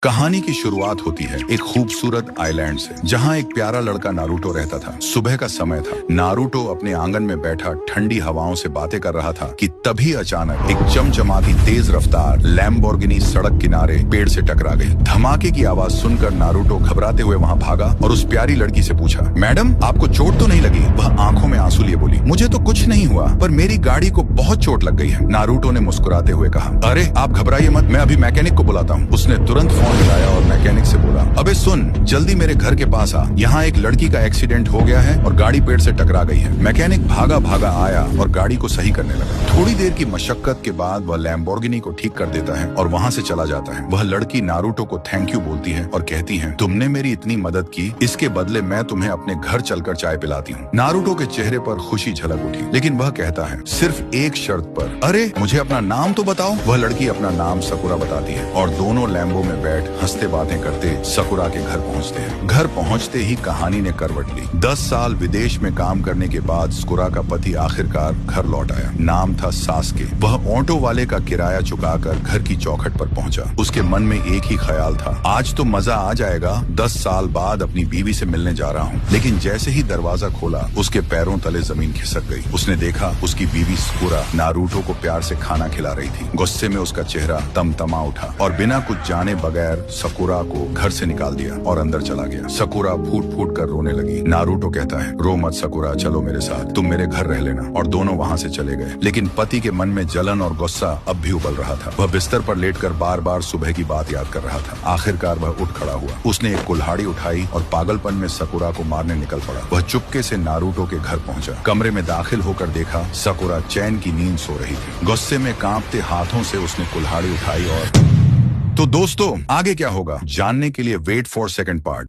कहानी की शुरुआत होती है एक खूबसूरत आइलैंड से, जहां एक प्यारा लड़का नारुतो रहता था। सुबह का समय था। नारुतो अपने आंगन में बैठा ठंडी हवाओं से बातें कर रहा था कि तभी अचानक एक चमचमाती तेज रफ्तार लैम्बोर्गिनी सड़क किनारे पेड़ से टकरा गई। धमाके की आवाज सुनकर नारुतो घबराते हुए वहां भागा और उस प्यारी लड़की से पूछा, मैडम आपको चोट तो नहीं लगी? वह आंखों में आंसू लिए बोली, मुझे तो कुछ नहीं हुआ, पर मेरी गाड़ी को बहुत चोट लग गई है। नारुतो ने मुस्कुराते हुए कहा, अरे आप घबराइए मत, मैं अभी मैकेनिक को बुलाता हूँ। उसने तुरंत फोन मिलाया और मैकेनिक से बोला, अबे सुन, जल्दी मेरे घर के पास आ, यहाँ एक लड़की का एक्सीडेंट हो गया है और गाड़ी पेड़ से टकरा गई है। मैकेनिक भागा भागा आया और गाड़ी को सही करने लगा। थोड़ी देर की मशक्कत के बाद वह लैम्बोर्गिनी को ठीक कर देता है और वहाँ से चला जाता है। वह लड़की नारुतो को थैंक यू बोलती है और कहती है, तुमने मेरी इतनी मदद की, इसके बदले मैं तुम्हें अपने घर चलकर चाय पिलाती हूँ। नारुतो के चेहरे पर खुशी झलक उठी, लेकिन वह कहता है, सिर्फ एक शर्त पर। अरे मुझे अपना नाम तो बताओ। वह लड़की अपना नाम सकुरा बताती है और दोनों लैम्बो में बैठ हंसते बातें करते सकुरा के घर पहुंचते हैं। घर पहुंचते ही कहानी ने करवट ली। 10 साल विदेश में काम करने के बाद सकुरा का पति आखिरकार घर लौट आया। नाम था सास्के। वह ऑटो वाले का किराया चुकाकर घर की चौखट पर पहुंचा। उसके मन में एक ही ख्याल था, आज तो मजा आ जाएगा, 10 साल बाद अपनी बीवी से मिलने जा रहा हूँ। लेकिन जैसे ही दरवाजा खोला, उसके पैरों तले जमीन खिसक गई। उसने देखा उसकी बीवी सकुरा नारुतो को प्यार से खाना खिला रही थी। गुस्से में उसका चेहरा तमतमा उठा और बिना कुछ जाने बगैर सकुरा को घर से निकाल दिया और अंदर चला गया। सकुरा फूट फूट कर रोने लगी। नारुतो कहता है, रो मत सकुरा, चलो मेरे साथ, तुम मेरे घर रह लेना। और दोनों वहाँ से चले गए। लेकिन पति के मन में जलन और गुस्सा अब भी उबल रहा था। वह बिस्तर पर लेटकर बार बार सुबह की बात याद कर रहा था। आखिरकार वह उठ खड़ा हुआ। उसने एक कुल्हाड़ी उठाई और पागलपन में सकुरा को मारने निकल पड़ा। वह चुपके से नारुतो के घर पहुंचा। कमरे में दाखिल होकर देखा सकुरा चैन की नींद सो रही थी। गुस्से में कांपते हाथों से उसने कुल्हाड़ी उठाई और तो दोस्तों, आगे क्या होगा जानने के लिए वेट फॉर सेकंड पार्ट।